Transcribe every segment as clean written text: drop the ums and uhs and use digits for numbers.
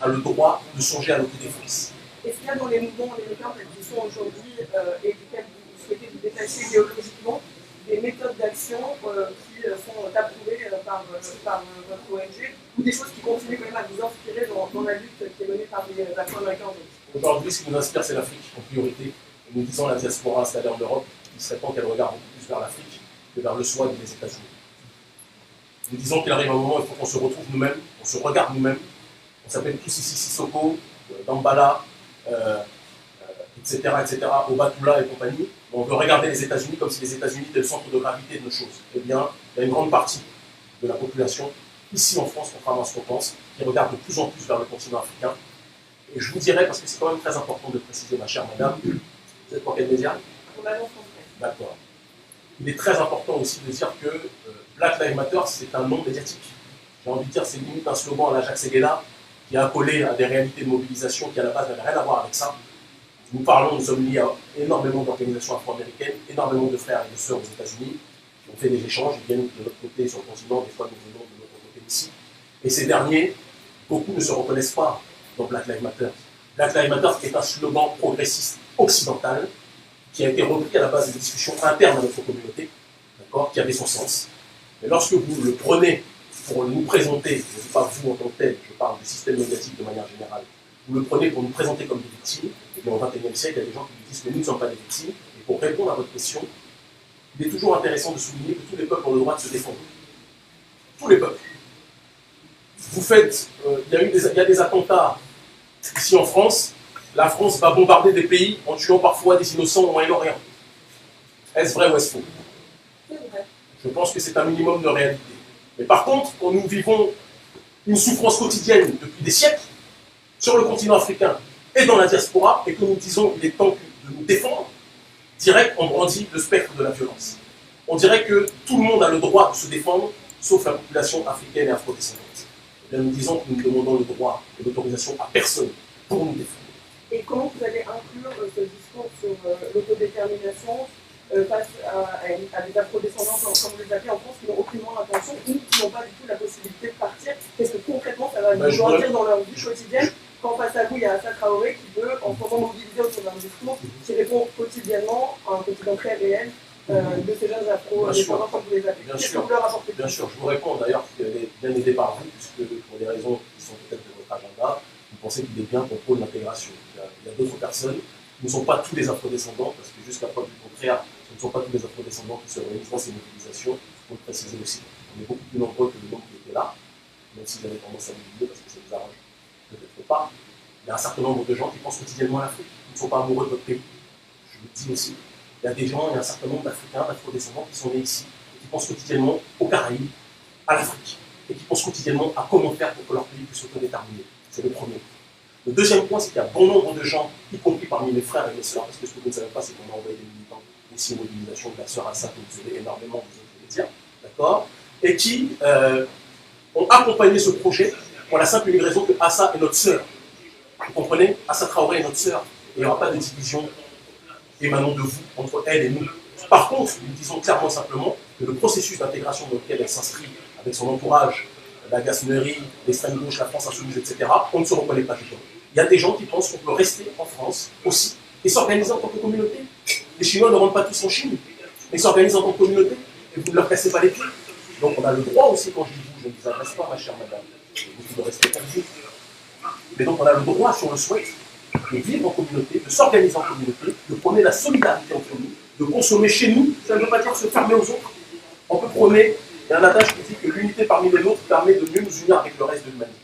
a le droit de songer à l'autodéfense. Est-ce qu'il y a dans les mouvements américains qui sont aujourd'hui et duquel vous souhaitez vous détacher idéologiquement des méthodes d'action qui sont approuvées par votre ONG ou des choses qui continuent quand même à vous inspirer dans la lutte qui est menée par les Afro-Américains aujourd'hui? Aujourd'hui, ce qui nous inspire, c'est l'Afrique en priorité. Et nous disons à la diaspora installée en Europe, il serait temps qu'elle regarde beaucoup plus vers l'Afrique que vers le SWAT et les États-Unis. Nous disons qu'il arrive un moment où il faut qu'on se retrouve nous-mêmes, on se regarde nous-mêmes. On s'appelle tous ici Sissoko, Dambala, etc., Obatula et compagnie. On veut regarder les États-Unis comme si les États-Unis étaient le centre de gravité de nos choses. Eh bien, il y a une grande partie de la population, ici en France, contrairement à ce qu'on pense, qui regarde de plus en plus vers le continent africain. Et je vous dirais, parce que c'est quand même très important de préciser, ma chère madame, vous êtes pour quel média? On annonce en fait. D'accord. Il est très important aussi de dire que Black Lives Matter, c'est un nom médiatique. J'ai envie de dire, c'est limite un slogan à la Jacques Seguela qui est accolé à des réalités de mobilisation qui, à la base, n'avaient rien à voir avec ça. Nous sommes liés à énormément d'organisations afro-américaines, énormément de frères et de sœurs aux États-Unis qui ont fait des échanges, ils viennent de notre côté sur le continent, des fois nous venons de notre côté ici. Et ces derniers, beaucoup ne se reconnaissent pas dans Black Lives Matter. Black Lives Matter est un slogan progressiste occidental qui a été repris à la base des discussions internes à notre communauté, qui avait son sens. Mais lorsque vous le prenez pour nous présenter, je ne dis pas vous en tant que tel, je parle du système médiatique de manière générale, vous le prenez pour nous présenter comme des victimes, et bien au XXIe siècle, il y a des gens qui nous disent que nous ne sommes pas des victimes, et pour répondre à votre question, il est toujours intéressant de souligner que tous les peuples ont le droit de se défendre. Tous les peuples. Vous faites, il y a des attentats ici en France, la France va bombarder des pays en tuant parfois des innocents au Moyen-Orient. Est-ce vrai ou est-ce faux? C'est vrai. Je pense que c'est un minimum de réalité. Mais par contre, quand nous vivons une souffrance quotidienne depuis des siècles, sur le continent africain et dans la diaspora, et que nous disons qu'il est temps de nous défendre, direct, on brandit le spectre de la violence. On dirait que tout le monde a le droit de se défendre, sauf la population africaine et afrodescendante. Et bien, nous disons que nous demandons le droit et l'autorisation à personne pour nous défendre. Et comment vous allez inclure ce discours sur l'autodétermination face à des afrodescendants, comme vous les appelez en France, qui n'ont aucunement l'intention ou qui n'ont pas du tout la possibilité de partir? Qu'est-ce que concrètement ça va nous grandir dans leur vie quotidienne quand face à vous il y a Assa Traoré qui veut en ce moment mobiliser autour d'un discours qui répond quotidiennement à un quotidien très réel de ces jeunes afro-descendants comme vous les appelez? Qu'est-ce que vous leur apportez? Bien sûr, je vous réponds d'ailleurs, bien aidé par vous, puisque pour des raisons qui sont peut-être de votre agenda, vous pensez qu'il est bien qu'on prône l'intégration. Il y a d'autres personnes qui ne sont pas tous les afrodescendants, parce que jusqu'à preuve du contraire, ce ne sont pas tous les afrodescendants qui se réunissent dans ces mobilisations, il faut le préciser aussi. On est beaucoup plus nombreux que le nombre qui était là, même si j'avais tendance à l'oublier parce que ça vous arrange peut-être pas. Il y a un certain nombre de gens qui pensent quotidiennement à l'Afrique, qui ne sont pas amoureux de votre pays. Je vous le dis aussi. Il y a des gens, il y a un certain nombre d'Africains, d'afrodescendants qui sont nés ici, et qui pensent quotidiennement aux Caraïbes, à l'Afrique, et qui pensent quotidiennement à comment faire pour que leur pays puisse s'autodéterminer. C'est le premier. Le deuxième point, c'est qu'il y a bon nombre de gens, y compris parmi mes frères et mes sœurs, parce que ce que vous ne savez pas, c'est qu'on a envoyé des militants aussi aux mobilisations de la sœur Assa, que vous avez énormément, vous autres médias, d'accord, et qui ont accompagné ce projet pour la simple et unique raison que Assa est notre sœur. Vous comprenez? Assa Traoré est notre sœur. Il n'y aura pas de division émanant de vous entre elle et nous. Par contre, nous disons clairement simplement que le processus d'intégration dans lequel elle s'inscrit avec son entourage, la gasnerie, l'extrême gauche, la France insoumise, etc., on ne se reconnaît pas dedans. Il y a des gens qui pensent qu'on peut rester en France aussi et s'organiser en tant que communauté. Les Chinois ne rentrent pas tous en Chine, mais s'organisent en tant que communauté et vous ne leur cassez pas les pieds. Donc on a le droit aussi, quand je dis vous, je ne vous adresse pas, ma chère madame, vous de rester comme vous. Mais donc on a le droit, si on le souhaite, de vivre en communauté, de s'organiser en communauté, de prôner la solidarité entre nous, de consommer chez nous. Ça ne veut pas dire se fermer aux autres. On peut prôner, il y a un adage qui dit que l'unité parmi les autres permet de mieux nous unir avec le reste de l'humanité.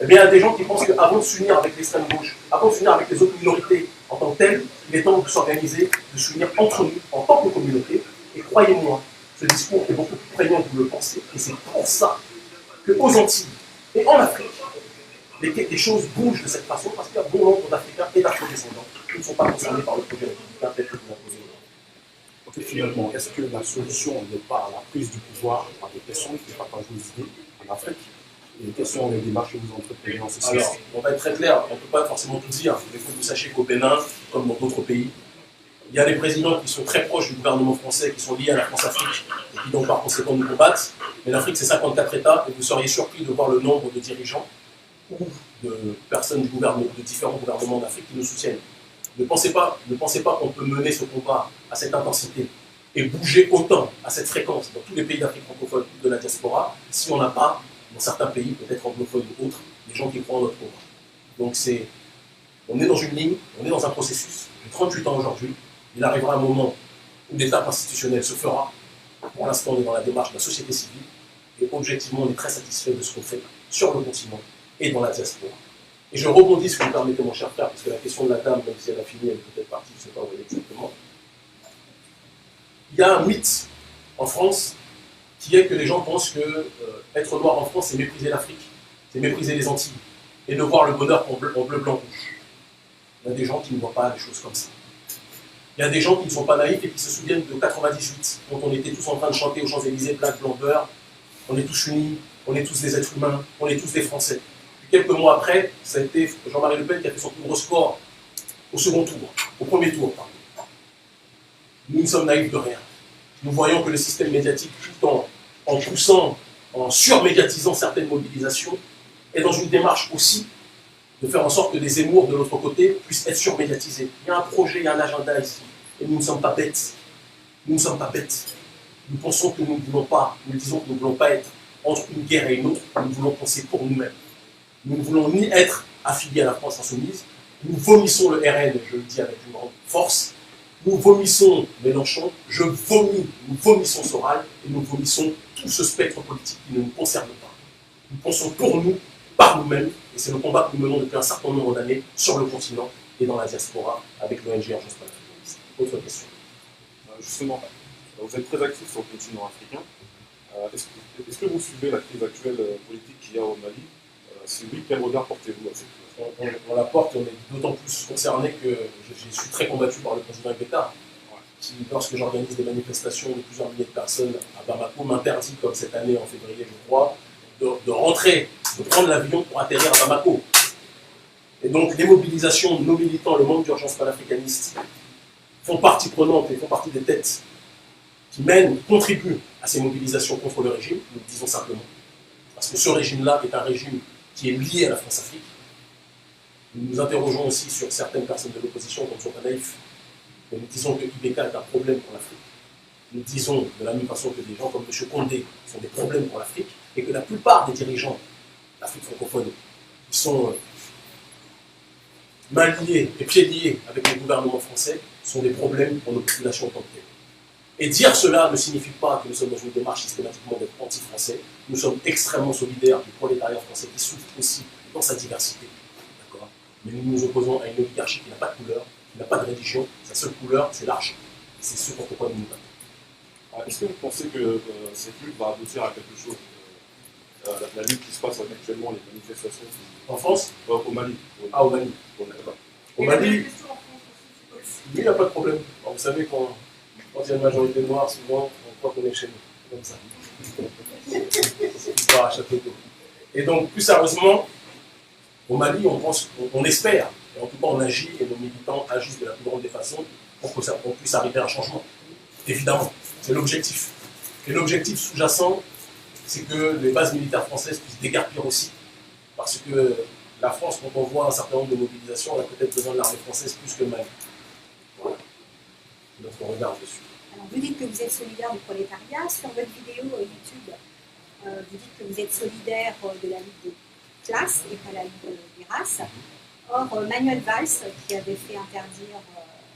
Eh bien, il y a des gens qui pensent qu'avant de s'unir avec l'extrême gauche, avant de s'unir avec les autres minorités en tant que telles, il est temps de s'organiser, de s'unir entre nous en tant que communauté. Et croyez-moi, ce discours est beaucoup plus prégnant que vous le pensez. Et c'est pour ça qu'aux Antilles et en Afrique, les choses bougent de cette façon parce qu'il y a bon nombre d'Africains et d'Afro-descendants qui ne sont pas concernés par le projet républicain tel que vous l'imposez. Ok, finalement, est-ce que la solution n'est pas la prise du pouvoir par des personnes qui partagent nos idées en Afrique? Et quelles sont les démarches que vous entreprenez en ce sens? Alors, on va être très clair, on ne peut pas forcément tout dire. Il faut que vous sachiez qu'au Bénin, comme dans d'autres pays, il y a des présidents qui sont très proches du gouvernement français, qui sont liés à la France-Afrique, et qui donc par conséquent nous combattent. Mais l'Afrique, c'est 54 États, et vous seriez surpris de voir le nombre de dirigeants ou de personnes du gouvernement, de différents gouvernements d'Afrique qui nous soutiennent. Ne pensez pas qu'on peut mener ce combat à cette intensité et bouger autant à cette fréquence dans tous les pays d'Afrique francophone de la diaspora si on n'a pas, dans certains pays, peut-être anglophones ou autres, des gens qui croient en notre combat. Donc on est dans une ligne, on est dans un processus. J'ai 38 ans aujourd'hui. Il arrivera un moment où l'étape institutionnelle se fera. Pour l'instant, on est dans la démarche de la société civile. Et objectivement, on est très satisfait de ce qu'on fait sur le continent et dans la diaspora. Et je rebondis, si vous me permettez, mon cher frère, parce que la question de la dame, même si elle a fini, elle est peut-être partie, je ne sais pas où elle est exactement. Il y a un mythe en France qui est que les gens pensent que être noir en France, c'est mépriser l'Afrique, c'est mépriser les Antilles, et de voir le bonheur en bleu, blanc, rouge. Il y a des gens qui ne voient pas les choses comme ça. Il y a des gens qui ne sont pas naïfs et qui se souviennent de 98, quand on était tous en train de chanter aux Champs-Élysées, Black, Blanc, Beurre. On est tous unis, on est tous des êtres humains, on est tous des Français. Puis quelques mois après, ça a été Jean-Marie Le Pen qui a fait son plus gros score au second tour, au premier tour, pardon. Nous ne sommes naïfs de rien. Nous voyons que le système médiatique, tout en poussant, en surmédiatisant certaines mobilisations, est dans une démarche aussi de faire en sorte que les Zemmour de l'autre côté puissent être surmédiatisés. Il y a un projet, il y a un agenda ici. Et nous ne sommes pas bêtes. Nous ne sommes pas bêtes. Nous pensons que nous ne voulons pas, nous disons que nous ne voulons pas être entre une guerre et une autre, nous voulons penser pour nous-mêmes. Nous ne voulons ni être affiliés à la France insoumise, nous vomissons le RN, je le dis avec une grande force, nous vomissons Mélenchon, nous vomissons Soral, et nous vomissons tout ce spectre politique qui ne nous concerne pas. Nous pensons pour nous, par nous-mêmes, et c'est le combat que nous menons depuis un certain nombre d'années sur le continent et dans la diaspora avec l'ONG Urgence Panafricaniste. Autre question. Justement, vous êtes très actif sur le continent africain. Est-ce que vous suivez la crise actuelle politique qu'il y a au Mali? Si oui, quel regard portez-vous à cette crise? On la porte, on est d'autant plus concerné que je suis très combattu par le président Ibeka, qui, lorsque j'organise des manifestations de plusieurs milliers de personnes à Bamako, m'interdit, comme cette année en février, je crois, de rentrer, de prendre l'avion pour atterrir à Bamako. Et donc, les mobilisations de nos militants, le monde d'urgence panafricaniste, font partie prenante et font partie des têtes qui mènent, contribuent à ces mobilisations contre le régime, nous le disons simplement. Parce que ce régime-là est un régime qui est lié à la France-Afrique. Nous nous interrogeons aussi sur certaines personnes de l'opposition qui ne sont pas naïfs. Et nous disons que Ibeka est un problème pour l'Afrique. Nous disons de la même façon que des gens comme M. Condé sont des problèmes pour l'Afrique et que la plupart des dirigeants d'Afrique francophone qui sont mains liées et pieds liés avec le gouvernement français sont des problèmes pour nos populations en tant que telles. Et dire cela ne signifie pas que nous sommes dans une démarche systématiquement d'être anti-français. Nous sommes extrêmement solidaires du prolétariat français qui souffre aussi dans sa diversité. D'accord ? Mais nous nous opposons à une oligarchie qui n'a pas de couleur, qui n'a pas de religion. Sa seule couleur, c'est l'argent. C'est ce pourquoi nous nous battons. Est-ce que vous pensez que cette lutte va aboutir à quelque chose? La lutte qui se passe actuellement, les manifestations en France? Au Mali. Au Mali. Au Mali, oui, il n'y a pas de problème. Alors, vous savez, quand il y a une majorité noire, souvent, on croit qu'on est chez nous. Comme ça. C'est pas à château d'eau. Et donc, plus sérieusement, au Mali, on espère, et en tout cas on agit, et nos militants agissent de la plus grande des façons pour qu'on puisse arriver à un changement. Évidemment, c'est l'objectif. Et l'objectif sous-jacent, c'est que les bases militaires françaises puissent déguerpir aussi. Parce que la France, quand on voit un certain nombre de mobilisations, elle a peut-être besoin de l'armée française plus que le Mali. Voilà. C'est notre regard dessus. Alors, vous dites que vous êtes solidaire du prolétariat. Sur votre vidéo YouTube, vous dites que vous êtes solidaire de la lutte des classes et pas la lutte des races. Or, Manuel Valls, qui avait fait interdire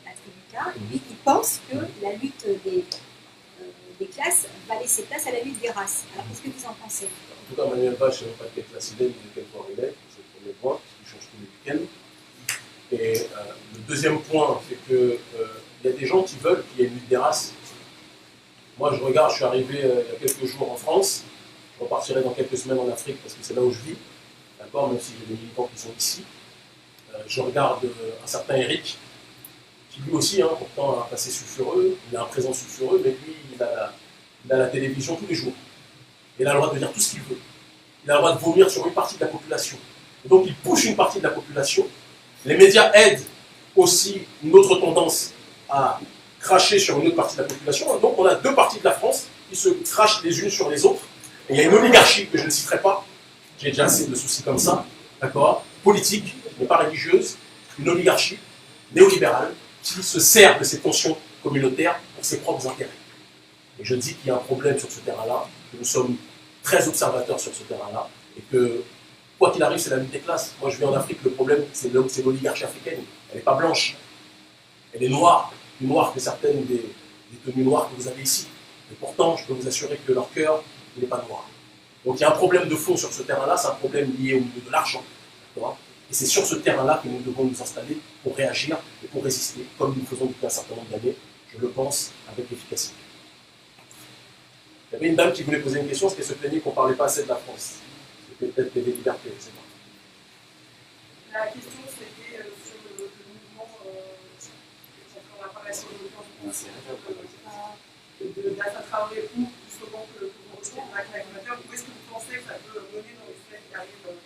la Tribuca, lui, il pense que la lutte des classes va laisser place à la lutte des races. Alors, qu'est-ce que vous en pensez? En tout cas, Manuel Valls, je ne sais pas de quelle classe il est, ni de quel point il est. C'est le premier point, parce qu'il change tous les week-ends. Et le deuxième point, c'est qu'il y a des gens qui veulent qu'il y ait une lutte des races. Moi, je regarde, je suis arrivé il y a quelques jours en France. Je repartirai dans quelques semaines en Afrique parce que c'est là où je vis. D'accord, même si j'ai des militants qui sont ici. Je regarde un certain Eric, qui lui aussi, pourtant, a un passé sulfureux, il a un présent sulfureux, mais lui, il a la télévision tous les jours. Il a le droit de dire tout ce qu'il veut. Il a le droit de vomir sur une partie de la population. Et donc, il pousse une partie de la population. Les médias aident aussi une autre tendance à cracher sur une autre partie de la population. Donc, on a deux parties de la France qui se crachent les unes sur les autres. Et il y a une oligarchie que je ne citerai pas. J'ai déjà assez de soucis comme ça, d'accord, politique, mais pas religieuse, une oligarchie néolibérale qui se sert de ces tensions communautaires pour ses propres intérêts. Et je dis qu'il y a un problème sur ce terrain-là, que nous sommes très observateurs sur ce terrain-là, et que, quoi qu'il arrive, c'est la lutte des classes. Moi, je vis en Afrique, le problème, c'est l'oligarchie africaine. Elle n'est pas blanche, elle est noire, plus noire que certaines des tenues noires que vous avez ici. Et pourtant, je peux vous assurer que leur cœur, il n'est pas noir. Donc il y a un problème de fond sur ce terrain-là, c'est un problème lié au niveau de l'argent. Et c'est sur ce terrain-là que nous devons nous installer pour réagir et pour résister, comme nous le faisons depuis un certain nombre d'années, je le pense, avec efficacité. Il y avait une dame qui voulait poser une question, parce qu'elle se plaignait qu'on ne parlait pas assez de la France. C'était peut-être des libertés, je ne sais pas. La question, c'était sur le mouvement, on n'a pas la solution de Dassa Traoré, ou justement que vous retrouvez avec l'animateur, où est-ce que vous pensez que ça peut mener dans les semaines qui arrivent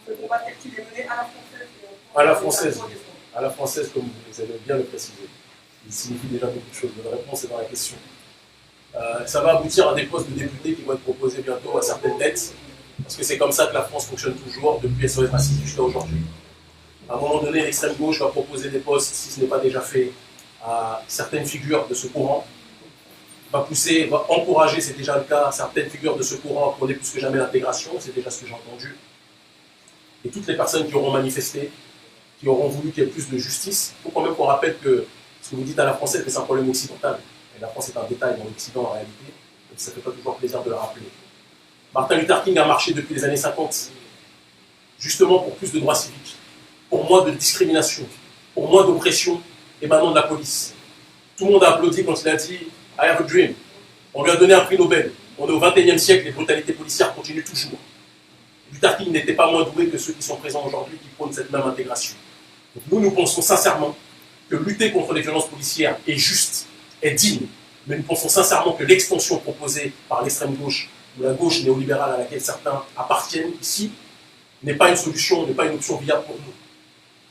le combat tel qu'il est mené à la française à la française. À la française, comme vous avez bien le précisé. Il signifie déjà beaucoup de choses. La réponse est dans la question. Ça va aboutir à des postes de députés qui vont être proposés bientôt à certaines têtes, parce que c'est comme ça que la France fonctionne toujours, depuis SOS Racisme jusqu'à aujourd'hui. À un moment donné, l'extrême gauche va proposer des postes, si ce n'est pas déjà fait, à certaines figures de ce courant, va encourager, c'est déjà le cas, certaines figures de ce courant à prôner plus que jamais l'intégration, c'est déjà ce que j'ai entendu. Et toutes les personnes qui auront manifesté, qui auront voulu qu'il y ait plus de justice, il faut quand même qu'on rappelle que ce que vous dites à la française, c'est un problème occidental. Et la France est un détail dans l'Occident en réalité, et ça ne fait pas toujours plaisir de le rappeler. Martin Luther King a marché depuis les années 50, justement pour plus de droits civiques, pour moins de discrimination, pour moins d'oppression émanant de la police. Tout le monde a applaudi quand il a dit « I have a dream ». On lui a donné un prix Nobel. On est au XXIe siècle, les brutalités policières continuent toujours. Luther King n'était pas moins doué que ceux qui sont présents aujourd'hui qui prônent cette même intégration. Donc nous pensons sincèrement que lutter contre les violences policières est juste, est digne, mais nous pensons sincèrement que l'extension proposée par l'extrême gauche ou la gauche néolibérale à laquelle certains appartiennent ici n'est pas une solution, n'est pas une option viable pour nous.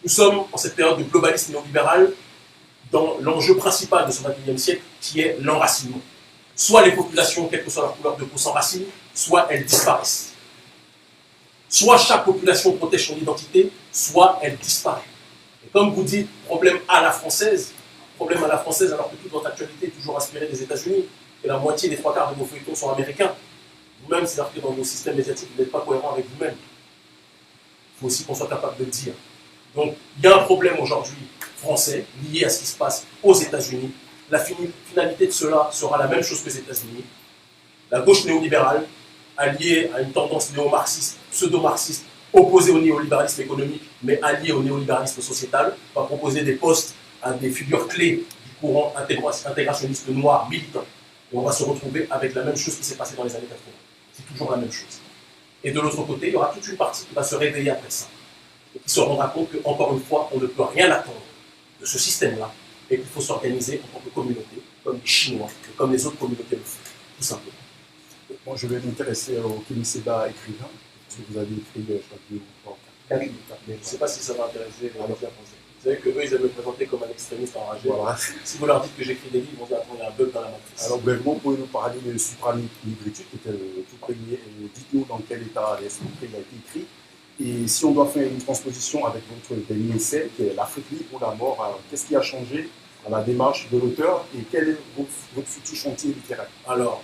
Nous sommes, en cette période de globalisme néolibéral, dans l'enjeu principal de ce XXIe siècle, qui est l'enracinement. Soit les populations, quelle que soit leur couleur de peau, s'enracinent, soit elles disparaissent. Soit chaque population protège son identité, soit elle disparaît. Et comme vous dites, problème à la française alors que toute votre actualité est toujours inspirée des États-Unis, et la moitié des 3/4 de vos feuilletons sont américains. Vous-même, c'est-à-dire que dans vos systèmes médiatiques, vous n'êtes pas cohérent avec vous-même. Il faut aussi qu'on soit capable de le dire. Donc, il y a un problème aujourd'hui français lié à ce qui se passe aux États-Unis. La finalité de cela sera la même chose que les États-Unis. La gauche néolibérale, alliée à une tendance néo-marxiste, pseudo-marxiste, opposée au néolibéralisme économique, mais alliée au néolibéralisme sociétal, va proposer des postes à des figures clés du courant intégrationniste noir militant. Et on va se retrouver avec la même chose qui s'est passée dans les années 80. C'est toujours la même chose. Et de l'autre côté, il y aura toute une partie qui va se réveiller après ça. Et qui se rendra compte qu'encore une fois, on ne peut rien attendre de ce système-là, et qu'il faut s'organiser en tant que communauté, comme les Chinois, et comme les autres communautés le font, tout simplement. Moi, je vais m'intéresser au Kémy Séba écrivain, parce que vous avez écrit, je crois, 2 ou 3. Mais je ne sais pas si ça va intéresser les médias français. Vous savez qu'eux, ils aiment me présenter comme un extrémiste enragé. Voilà. Si vous leur dites que j'écris des livres, ils vont dire qu'il y a un bug dans la matrice. Alors, brièvement, pouvez-nous parler de Supranigritude, qui était le tout premier. Dites-nous dans quel état d'esprit il a été écrit. Et si on doit faire une transposition avec votre dernier essai, qui est l'Afrique libre ou la mort, alors qu'est-ce qui a changé dans la démarche de l'auteur et quel est votre futur chantier littéraire? Alors,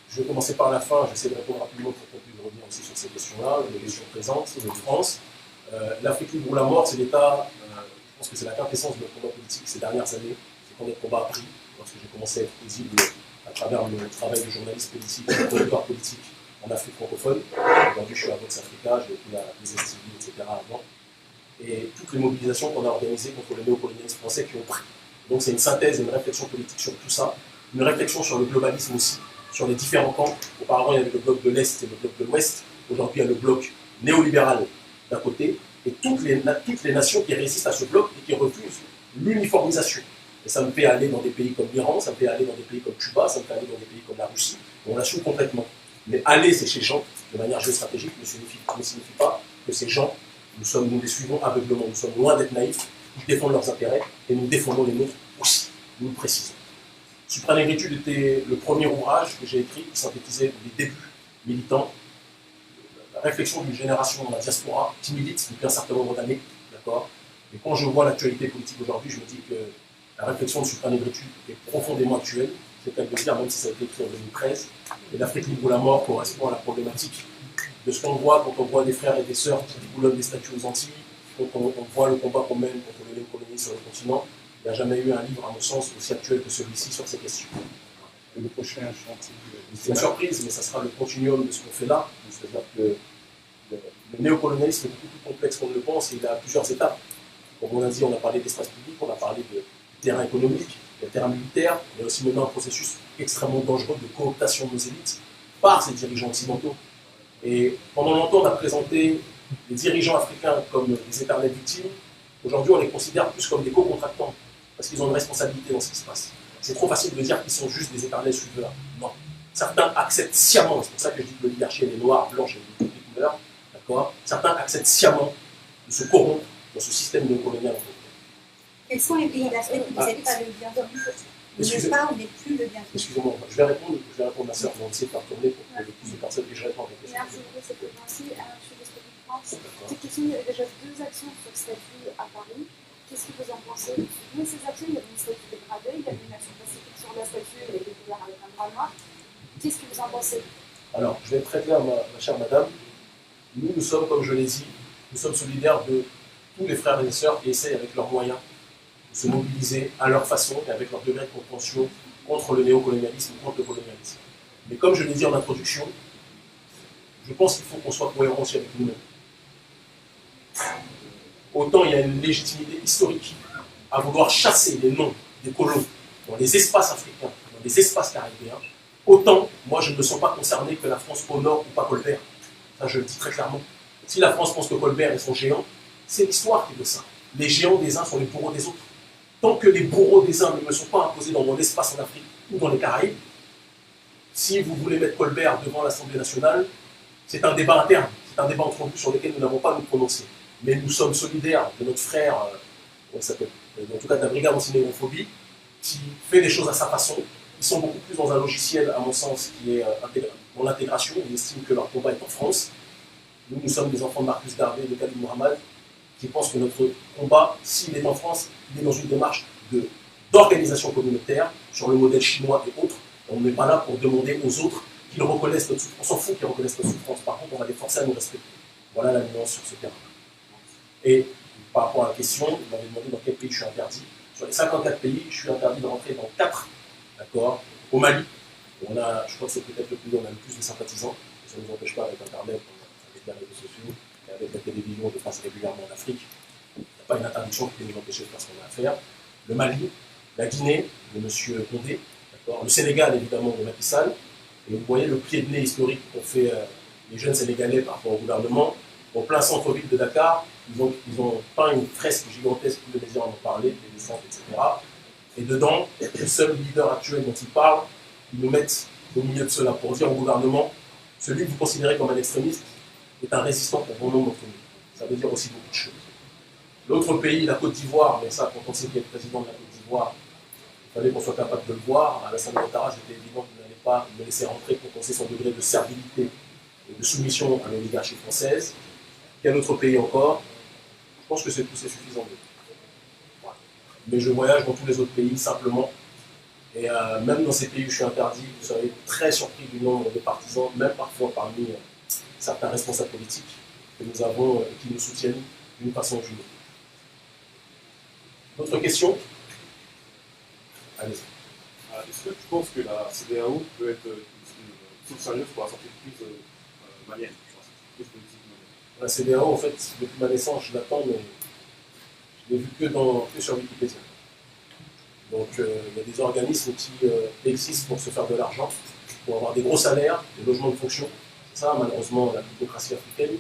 je vais commencer par la fin, j'essaie de répondre rapidement pour qu'on puisse revenir aussi sur ces questions-là, les questions présentes de France. L'Afrique libre ou la mort, c'est l'état, je pense que c'est la quintessence de notre combat politique ces dernières années, c'est quand notre combat a pris, lorsque j'ai commencé à être visible à travers le travail de journaliste politique, de producteur politique en Afrique francophone. Aujourd'hui, je suis à Vox Africa, j'ai été à l'ISSTV, etc. avant. Et toutes les mobilisations qu'on a organisées contre le néocolonialisme français qui ont pris. Donc c'est une synthèse et une réflexion politique sur tout ça, une réflexion sur le globalisme aussi, sur les différents camps. Auparavant, il y avait le bloc de l'Est et le bloc de l'Ouest. Aujourd'hui, il y a le bloc néolibéral d'un côté, et toutes les nations qui résistent à ce bloc et qui refusent l'uniformisation. Et ça me fait aller dans des pays comme l'Iran, ça me fait aller dans des pays comme Cuba, ça me fait aller dans des pays comme la Russie, où on assume complètement. Mais aller, c'est ces gens, de manière géostratégique, ne signifie pas que ces gens, nous les suivons aveuglement. Nous sommes loin d'être naïfs, ils défendent leurs intérêts, et nous défendons les nôtres aussi, nous le précisons. Supranégritude était le premier ouvrage que j'ai écrit, qui synthétisait les débuts militants, réflexion d'une génération dans la diaspora qui milite depuis un certain nombre d'années, d'accord. Et quand je vois l'actualité politique aujourd'hui, je me dis que la réflexion de Supra Negritude est profondément actuelle, c'est le cas de le dire, même si ça a été écrit en 2013. Et l'Afrique libre ou la mort correspond à la problématique de ce qu'on voit quand on voit des frères et des sœurs qui boulonnent des statues aux Antilles, quand on voit le combat qu'on mène contre le néocolonialisme sur le continent. Il n'y a jamais eu un livre, à mon sens, aussi actuel que celui-ci sur ces questions. Et le prochain chantier, C'est une surprise, mais ça sera le continuum de ce qu'on fait là. C'est-à-dire que le néocolonialisme est beaucoup plus complexe qu'on ne le pense et il a plusieurs étapes. Comme on a dit, on a parlé d'espace public, on a parlé de terrain économique, de terrain militaire, mais aussi maintenant un processus extrêmement dangereux de cooptation de nos élites par ces dirigeants occidentaux. Et pendant longtemps, on a présenté les dirigeants africains comme des éternelles victimes. Aujourd'hui, on les considère plus comme des co-contractants, parce qu'ils ont une responsabilité dans ce qui se passe. C'est trop facile de dire qu'ils sont juste des éternels suiveurs. Non. Certains acceptent sciemment, c'est pour ça que je dis que l'oligarchie elle est noire, blanche et de toutes les couleurs, d'accord. Certains acceptent sciemment de se corrompre dans ce système néocolonial. Quels sont les pays d'Afrique où vous n'êtes pas le bienvenu? Vous n'êtes pas, on n'est plus le bienvenu. Excusez-moi, je vais répondre à ma soeur, on va essayer de faire tourner pour que le plus de personnes que je réponds à la question. Merci beaucoup, c'est pour moi aussi. Je suis de France. Cette question, il y avait déjà 2 actions sur le statut à Paris. Qu'est-ce que vous en pensez? Vous ces actions, il y avait une statue dégradée, il y avait une action pacifique sur la statue, elle était couverte avec un drap noir. Qu'est-ce que vous en pensez? Alors, je vais être très clair, ma chère madame. Nous sommes, comme je l'ai dit, nous sommes solidaires de tous les frères et sœurs qui essayent avec leurs moyens de se mobiliser à leur façon et avec leur degré de compréhension contre le néocolonialisme, contre le colonialisme. Mais comme je l'ai dit en introduction, je pense qu'il faut qu'on soit cohérent aussi avec nous-mêmes. Autant il y a une légitimité historique à vouloir chasser les noms des colons dans les espaces africains, dans les espaces caribéens, autant moi je ne me sens pas concerné que la France honore ou pas Colbert. Ça je le dis très clairement. Si la France pense que Colbert est son géant, c'est l'histoire qui veut ça. Les géants des uns sont les bourreaux des autres. Tant que les bourreaux des uns ne me sont pas imposés dans mon espace en Afrique ou dans les Caraïbes, si vous voulez mettre Colbert devant l'Assemblée nationale, c'est un débat interne, c'est un débat entre nous sur lequel nous n'avons pas à nous prononcer. Mais nous sommes solidaires de notre frère, en tout cas de la brigade anti-négrophobie, qui fait des choses à sa façon. Ils sont beaucoup plus dans un logiciel, à mon sens, qui est dans l'intégration. Ils estiment que leur combat est en France. Nous sommes des enfants de Marcus Garvey et de Khalid Mohammed, qui pensent que notre combat, s'il est en France, il est dans une démarche d'organisation communautaire, sur le modèle chinois et autres. On n'est pas là pour demander aux autres qu'ils reconnaissent notre souffrance. On s'en fout qu'ils reconnaissent notre souffrance. Par contre, on va les forcer à nous respecter. Voilà la nuance sur ce terrain. Et par rapport à la question, vous m'avez demandé dans quel pays je suis interdit. Sur les 54 pays, je suis interdit de rentrer dans 4. D'accord. Au Mali, je crois que c'est peut-être le pays où on a le plus de sympathisants. Ça ne nous empêche pas avec Internet, avec les réseaux sociaux, et avec la télévision de passer régulièrement en Afrique. Il n'y a pas une interdiction qui peut nous empêcher de faire ce qu'on a à faire. Le Mali, la Guinée, de M. Condé, le Sénégal, évidemment, de Macky Sall. Et vous voyez le pied de nez historique qu'ont fait les jeunes Sénégalais par rapport au gouvernement. Au plein centre-ville de Dakar, ils ont peint une fresque gigantesque, tous les médias en ont parlé, des descentes, etc. Et dedans, le seul leader actuel dont ils parlent, ils nous mettent au milieu de cela pour dire au gouvernement, celui que vous considérez comme un extrémiste est un résistant pour bon nombre d'entre nous. Ça veut dire aussi beaucoup de choses. L'autre pays, la Côte d'Ivoire, mais ça, quand on sait qu'il est le président de la Côte d'Ivoire, il fallait qu'on soit capable de le voir. Alassane Ouattara, c'était évident qu'il n'allait pas me laisser rentrer pour qu'on sait son degré de servilité et de soumission à l'oligarchie française. Quel autre pays encore? Je pense que c'est suffisant. Voilà. Mais je voyage dans tous les autres pays simplement. Et même dans ces pays où je suis interdit, vous serez très surpris du nombre de partisans, même parfois parmi certains responsables politiques que nous avons et qui nous soutiennent d'une façon ou d'une autre. D'autres questions? Allez-y. Est-ce que tu penses que la CEDEAO peut être une source sérieuse pour la sortie de crise malienne? La CEDEAO, en fait, depuis ma naissance, je l'attends, mais je l'ai vu que sur Wikipédia. Donc, il y a des organismes qui existent pour se faire de l'argent, pour avoir des gros salaires, des logements de fonction. C'est ça, malheureusement, la bureaucratie africaine.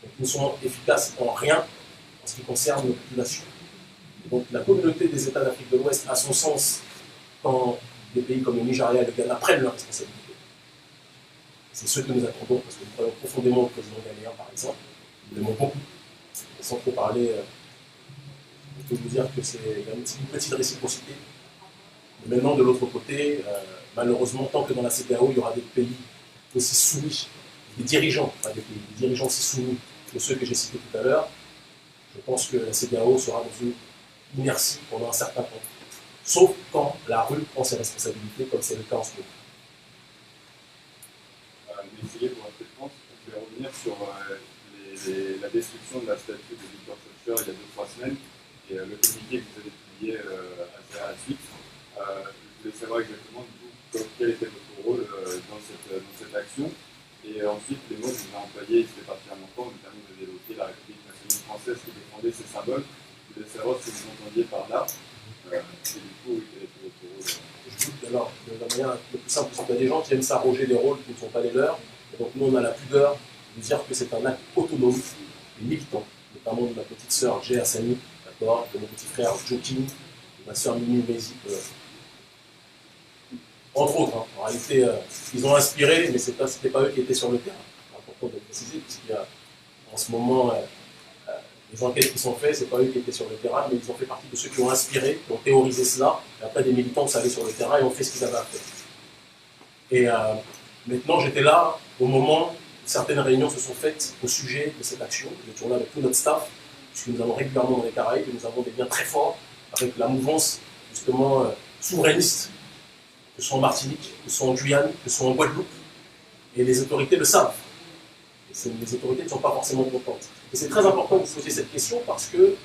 Donc, ils ne sont efficaces en rien en ce qui concerne les populations. Donc, la communauté des États d'Afrique de l'Ouest a son sens quand des pays comme le Nigeria et le Ghana prennent leurs responsabilités. C'est ce que nous attendons, parce que nous croyons profondément au président ghanéen, par exemple. Nous l'aimons beaucoup. Et sans trop parler, je peux vous dire qu'il y a une petite réciprocité. Mais maintenant, de l'autre côté, malheureusement, tant que dans la CEDEAO, il y aura des pays aussi soumis des dirigeants, enfin des dirigeants si soumis que ceux que j'ai cités tout à l'heure, je pense que la CEDEAO sera dans une inertie pendant un certain temps. Sauf quand la rue prend ses responsabilités, comme c'est le cas en ce moment. Essayez pour un peu de temps, je vais revenir sur la destruction de la statue de Victor Schœpfer il y a 2-3 semaines et le communiqué que vous avez publié à la suite. Je voulais savoir exactement quel était votre rôle dans cette action. Et ensuite, les mots que vous avez employés, ils étaient particulièrement forts, notamment vous avez évoqué la République nationale française qui défendait ses symboles. Je voulais savoir ce que vous entendiez par là. Et du coup, quel était votre rôle Alors, de la manière la plus simple, c'est qu'il y a des gens qui aiment s'arroger des rôles qui ne sont pas les leurs. Et donc, nous, on a la pudeur de dire que c'est un acte autonome et militant, notamment de ma petite sœur Jay Hassani, d'accord, de mon petit frère Joaquin, de ma sœur Mimi Mezi, entre autres. Hein. En réalité, ils ont inspiré, mais ce n'était pas eux qui étaient sur le terrain. C'est important de le préciser, puisqu'il y a en ce moment les enquêtes qui sont faites, ce n'est pas eux qui étaient sur le terrain, mais ils ont fait partie de ceux qui ont inspiré, qui ont théorisé cela. Et après, des militants sont allés sur le terrain et ont fait ce qu'ils avaient à faire. Et maintenant, j'étais là au moment où certaines réunions se sont faites au sujet de cette action. J'étais là avec tout notre staff, puisque nous allons régulièrement dans les Caraïbes, et nous avons des liens très forts avec la mouvance, justement, souverainiste, que ce soit en Martinique, que ce soit en Guyane, que ce soit en Guadeloupe. Et les autorités le savent. Et les autorités ne sont pas forcément contentes. Et c'est très important de vous poser cette question parce que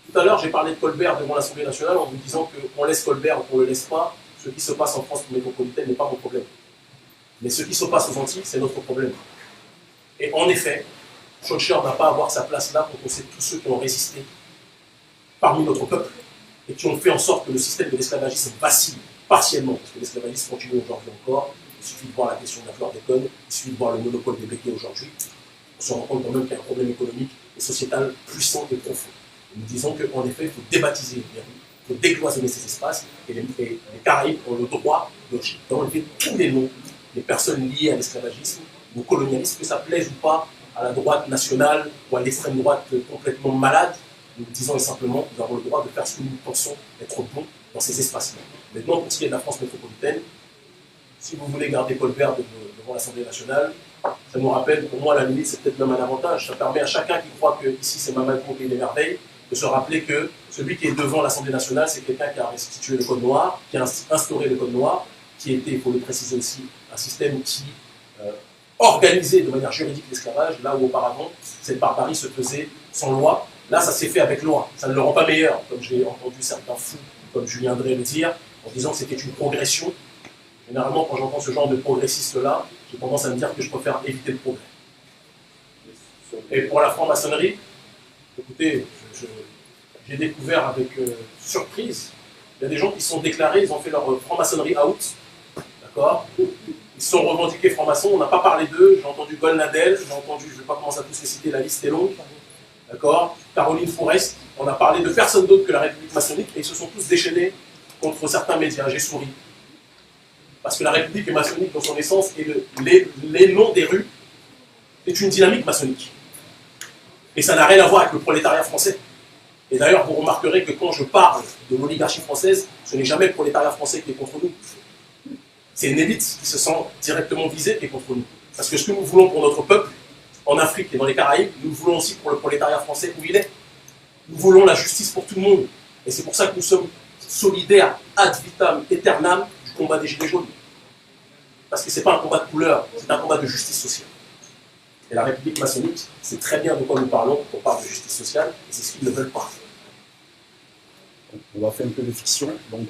tout à l'heure, j'ai parlé de Colbert devant l'Assemblée nationale en vous disant qu'on laisse Colbert ou qu'on ne le laisse pas. Ce qui se passe en France métropolitaine n'est pas mon problème. Mais ce qui se passe aux Antilles, c'est notre problème. Et en effet, Schœpfer n'a pas à avoir sa place là quand on sait tous ceux qui ont résisté parmi notre peuple et qui ont fait en sorte que le système de l'esclavagisme vacille partiellement, parce que l'esclavagisme continue aujourd'hui encore. Il suffit de voir la question de la chlordécone, il suffit de voir le monopole des béquets aujourd'hui. On se rend compte quand même qu'il y a un problème économique et sociétal puissant et profond. Et nous disons qu'en effet, il faut débaptiser les rues, il faut décloisonner ces espaces, et les Caraïbes ont le droit d'enlever tous les noms des personnes liées à l'esclavagisme ou au colonialisme, que ça plaise ou pas à la droite nationale ou à l'extrême droite complètement malade. Nous disons simplement que nous avons le droit de faire ce que nous pensons être bon dans ces espaces-là. Maintenant, pour ce qui est de la France métropolitaine, si vous voulez garder Colbert devant l'Assemblée nationale, ça nous rappelle, pour moi, à la limite, c'est peut-être même un avantage. Ça permet à chacun qui croit que ici c'est Mamako Pays des Merveilles de se rappeler que celui qui est devant l'Assemblée nationale, c'est quelqu'un qui a restitué le Code noir, qui a instauré le Code noir, qui était, il faut le préciser aussi, un système qui organisait de manière juridique l'esclavage, là où auparavant, cette barbarie se faisait sans loi. Là, ça s'est fait avec loi. Ça ne le rend pas meilleur, comme j'ai entendu certains fous, comme Julien Drey le dire, en disant que c'était une progression. Généralement, quand j'entends ce genre de progressiste-là, j'ai tendance à me dire que je préfère éviter le progrès. Et pour la franc-maçonnerie, écoutez, j'ai découvert avec surprise, il y a des gens qui se sont déclarés, ils ont fait leur franc-maçonnerie out, d'accord? Ils se sont revendiqués francs-maçons, on n'a pas parlé d'eux, j'ai entendu Golnadel, j'ai entendu, je ne vais pas commencer à tous les citer, la liste est longue, d'accord? Caroline Fourest, on a parlé de personne d'autre que la République maçonnique, et ils se sont tous déchaînés contre certains médias, j'ai souri. Parce que la République est maçonnique dans son essence, et les noms des rues est une dynamique maçonnique. Et ça n'a rien à voir avec le prolétariat français. Et d'ailleurs, vous remarquerez que quand je parle de l'oligarchie française, ce n'est jamais le prolétariat français qui est contre nous. C'est une élite qui se sent directement visée qui est contre nous. Parce que ce que nous voulons pour notre peuple, en Afrique et dans les Caraïbes, nous le voulons aussi pour le prolétariat français où il est. Nous voulons la justice pour tout le monde. Et c'est pour ça que nous sommes solidaires, ad vitam aeternam, du combat des Gilets jaunes. Parce que ce n'est pas un combat de couleur, c'est un combat de justice sociale. Et la République maçonnique, c'est très bien de quoi nous parlons quand on parle de justice sociale, et c'est ce qu'ils ne veulent pas. On va faire un peu de fiction. Donc,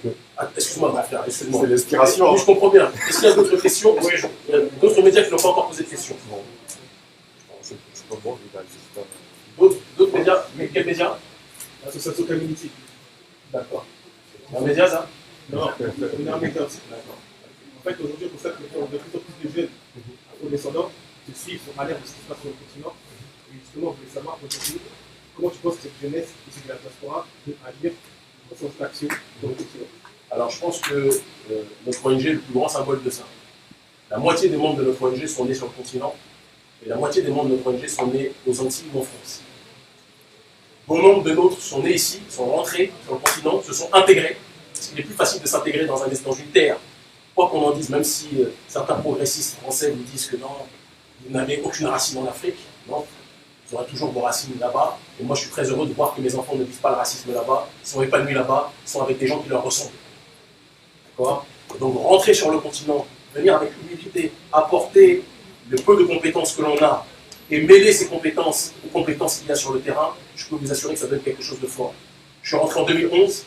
excuse-moi, mon frère, excuse-moi. C'est l'inspiration. Oui, je comprends bien. Est-ce qu'il y a d'autres questions? Oui, il y a d'autres médias qui n'ont pas encore posé de questions. bon, c'est pas bon, les gars, c'est pas... D'autres médias? Mais quels médias? L'association Community. D'accord. C'est un média, ça? Non, on est un média aussi. D'accord. En fait, aujourd'hui, on constate que de plus en plus de jeunes afro-descendants se suivent sur alerte de ce qui se passe sur le continent. Et justement, je voulais savoir, comment tu penses que cette jeunesse issue de la diaspora peut agir dans son action sur le continent? Alors, je pense que notre ONG est le plus grand symbole de ça. La moitié des membres de notre ONG sont nés sur le continent, et la moitié des membres de notre ONG sont nés aux Antilles ou en France. Bon nombre de nôtres sont nés ici, sont rentrés sur le continent, se sont intégrés, parce qu'il est plus facile de s'intégrer dans une terre. Quoi qu'on en dise, même si certains progressistes français nous disent que non, vous n'avez aucune racine en Afrique, non. Vous aurez toujours vos racines là-bas. Et moi, je suis très heureux de voir que mes enfants ne vivent pas le racisme là-bas, ils sont épanouis là-bas, ils sont avec des gens qui leur ressemblent. D'accord? Donc, rentrer sur le continent, venir avec humilité, apporter le peu de compétences que l'on a et mêler ces compétences aux compétences qu'il y a sur le terrain, je peux vous assurer que ça donne quelque chose de fort. Je suis rentré en 2011,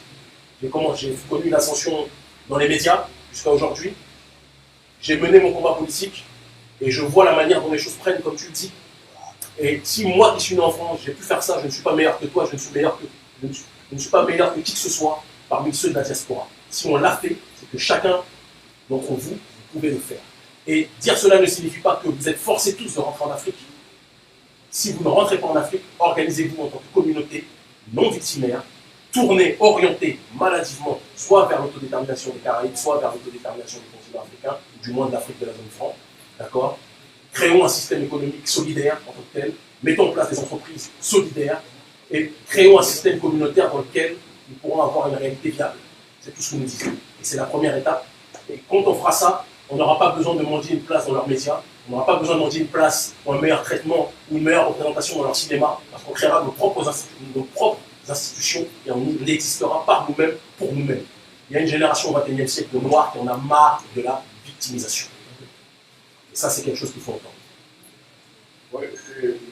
j'ai connu une ascension dans les médias jusqu'à aujourd'hui. J'ai mené mon combat politique et je vois la manière dont les choses prennent, comme tu le dis. Et si moi qui suis né en France, j'ai pu faire ça, je ne suis pas meilleur que toi, je ne suis pas meilleur que qui que ce soit parmi ceux de la diaspora. Si on l'a fait, c'est que chacun d'entre vous, vous pouvez le faire. Et dire cela ne signifie pas que vous êtes forcés tous de rentrer en Afrique. Si vous ne rentrez pas en Afrique, organisez-vous en tant que communauté non victimaire, tournez, orientez maladivement, soit vers l'autodétermination des Caraïbes, soit vers l'autodétermination du continent africain, ou du moins de l'Afrique de la zone franc. D'accord? Créons un système économique solidaire en tant que tel, mettons en place des entreprises solidaires, et créons un système communautaire dans lequel nous pourrons avoir une réalité viable. C'est tout ce que nous disons. Et c'est la première étape. Et quand on fera ça, on n'aura pas besoin de mendier une place dans leurs médias, on n'aura pas besoin de mendier une place ou un meilleur traitement ou une meilleure représentation dans leur cinéma, parce qu'on créera nos propres institutions et on existera par nous-mêmes, pour nous-mêmes. Il y a une génération au XXIe siècle de Noirs qui en a marre de la victimisation. Et ça, c'est quelque chose qu'il faut entendre. Oui,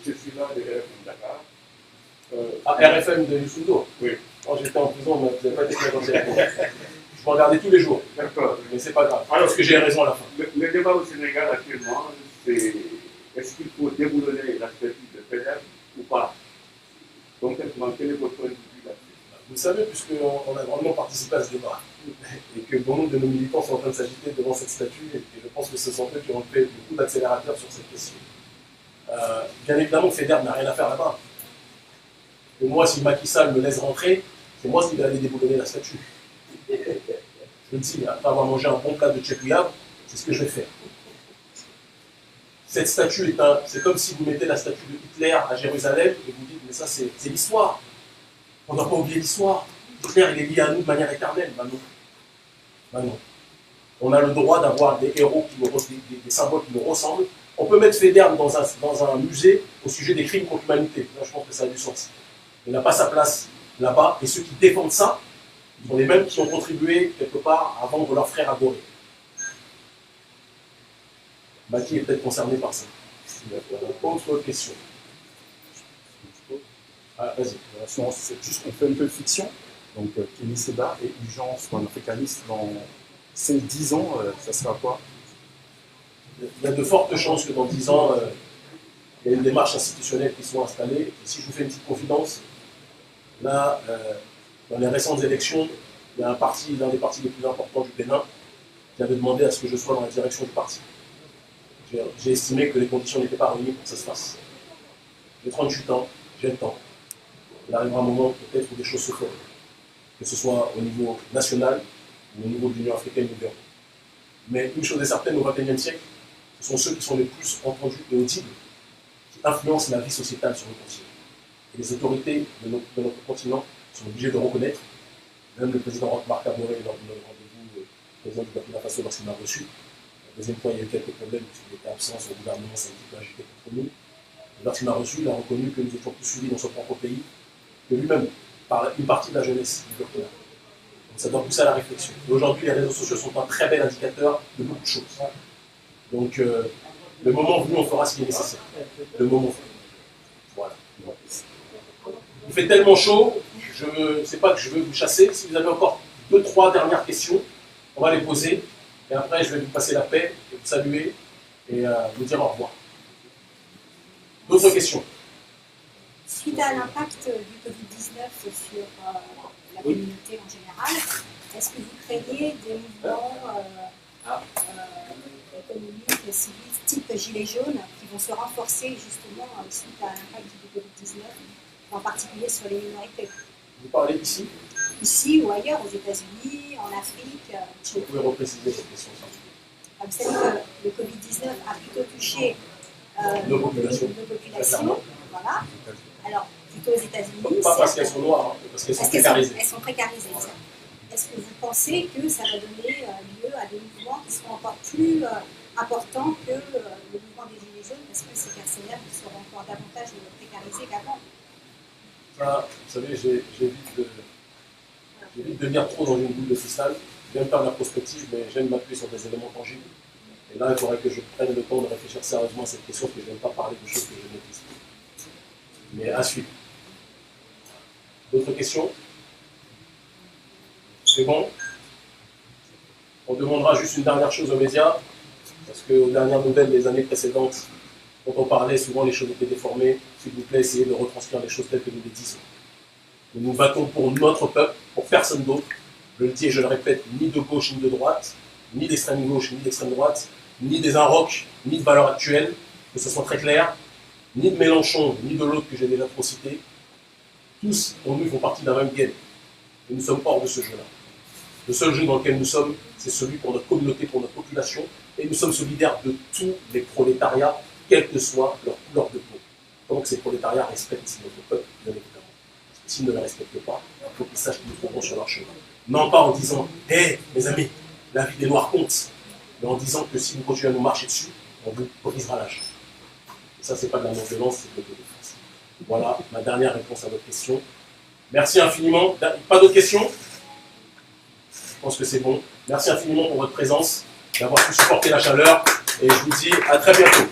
je suis là de RFM Dakar. RFM de Youssoundo? Oui. Quand j'étais en prison, vous n'avez pas été très gentil. Je me regardais tous les jours. D'accord. Mais c'est pas grave, parce que j'ai raison à la fin. Le débat au Sénégal actuellement, c'est est-ce qu'il faut déboulonner la statue de Pelham ou pas? Concrètement, quel est votre point de vue là-dessus? Vous savez, puisqu'on a grandement participé à ce débat, et que bon nombre de nos militants sont en train de s'agiter devant cette statue, et je pense que ce sont eux qui ont fait beaucoup d'accélérateurs sur cette question. Bien évidemment, FEDER n'a rien à faire là-bas. Et moi, si Macky Sall me laisse rentrer, c'est moi qui vais aller déboulonner la statue. Je le dis, après avoir mangé un bon plat de tchèpouillab, c'est ce que je vais faire. Cette statue c'est comme si vous mettez la statue de Hitler à Jérusalem et vous dites, mais ça c'est l'histoire. On ne doit pas oublier l'histoire. Hitler, il est lié à nous de manière éternelle. Ben non. Ben non. On a le droit d'avoir des héros, des symboles qui nous ressemblent. On peut mettre Federn dans un musée au sujet des crimes contre l'humanité. Là, je pense que ça a du sens. Il n'a pas sa place là-bas. Et ceux qui défendent ça, ils sont les mêmes qui ont contribué quelque part à vendre leurs frères à Gorée. Baki est peut-être concerné par ça. Autre question. Ah, vas-y. C'est juste qu'on fait un peu de fiction. Donc, Kémy Séda et Urgence panafricaniste dans 5-10 ans, ça sera quoi? Il y a de fortes chances que dans 10 ans, il y ait une démarche institutionnelle qui soit installée. Et si je vous fais une petite confidence, là, dans les récentes élections, il y a l'un des partis les plus importants du Bénin qui avait demandé à ce que je sois dans la direction du parti. J'ai estimé que les conditions n'étaient pas réunies pour que ça se fasse. J'ai 38 ans, j'ai le temps. Il arrivera un moment peut-être où des choses se feront. Que ce soit au niveau national ou au niveau de l'Union africaine ou de l'Europe. Mais une chose est certaine, au XXIe siècle, ce sont ceux qui sont les plus entendus et audibles qui influencent la vie sociétale sur le continent. Et les autorités de notre continent sont obligées de reconnaître, même le président Marc Kabore, lors de notre rendez-vous, le président du Burkina Faso, lorsqu'il m'a reçu. La deuxième fois, il y a eu quelques problèmes, puisqu'il était absent, son gouvernement s'est un petit peu agité contre nous. Et lorsqu'il m'a reçu, il a reconnu que nous étions plus suivis dans son propre pays que lui-même, par une partie de la jeunesse du Burkina. Donc ça doit pousser à la réflexion. Et aujourd'hui, les réseaux sociaux sont un très bel indicateur de beaucoup de choses. Donc, le moment venu, on fera ce qui est nécessaire. Le moment venu. Voilà. Il fait tellement chaud, je ne sais pas que je veux vous chasser. Si vous avez encore 2-3 dernières questions, on va les poser. Et après, je vais vous passer la paix, et vous saluer et vous dire au revoir. D'autres questions? Suite à l'impact du Covid-19 sur la communauté en général, est-ce que vous craignez des mouvements économiques, civils, type Gilets jaunes, qui vont se renforcer justement suite à l'impact du Covid-19, en particulier sur les minorités? Vous parlez ici? Ici ou ailleurs, aux États-Unis, en Afrique. Vous pouvez repréciser cette question? Vous savez que le Covid-19 a plutôt touché nos populations. Voilà. Alors, plutôt aux États-Unis. Pas parce qu'elles sont noires, hein, parce qu'elles sont précarisées. Elles sont précarisées. Est-ce que vous pensez que ça va donner lieu à des mouvements qui seront encore plus importants que le mouvement des Gilets jaunes? Parce salaires qui seront encore davantage précarisés qu'avant. Ça, vous savez, j'évite de lire trop dans une boule de cristal. J'aime faire de la prospective, mais j'aime m'appuyer sur des éléments tangibles. Et là, il faudrait que je prenne le temps de réfléchir sérieusement à cette question, parce que je n'aime pas parler de choses que je maîtrise. Mais à suivre. D'autres questions? C'est bon? On demandera juste une dernière chose aux médias, parce qu'aux dernières nouvelles des années précédentes, quand on parlait, souvent les choses étaient déformées. S'il vous plaît, essayez de retranscrire les choses telles que nous les disons. Nous nous battons pour notre peuple, pour personne d'autre. Je le dis et je le répète, ni de gauche ni de droite, ni d'extrême gauche ni d'extrême droite, ni des Inrocks, ni de valeurs actuelles, que ce soit très clair, ni de Mélenchon, ni de l'autre que j'ai déjà trop cité. Tous, pour nous, font partie d'un même game. Et nous sommes hors de ce jeu-là. Le seul jeu dans lequel nous sommes, c'est celui pour notre communauté, pour notre population, et nous sommes solidaires de tous les prolétariats, quelle que soit leur couleur de peau. Donc ces prolétariats respectent notre peuple, bien évidemment. Parce que s'ils ne le respectent pas, il faut qu'ils sachent qu'ils nous trouveront sur leur chemin. Non pas en disant « Hé, mes amis, la vie des Noirs compte », mais en disant que si vous continuez à nous marcher dessus, on vous brisera la jambe. Ça, c'est pas de la non-violence, c'est de l'autodéfense. Voilà ma dernière réponse à votre question. Merci infiniment. Pas d'autres questions? Je pense que c'est bon. Merci infiniment pour votre présence, d'avoir pu supporter la chaleur, et je vous dis à très bientôt.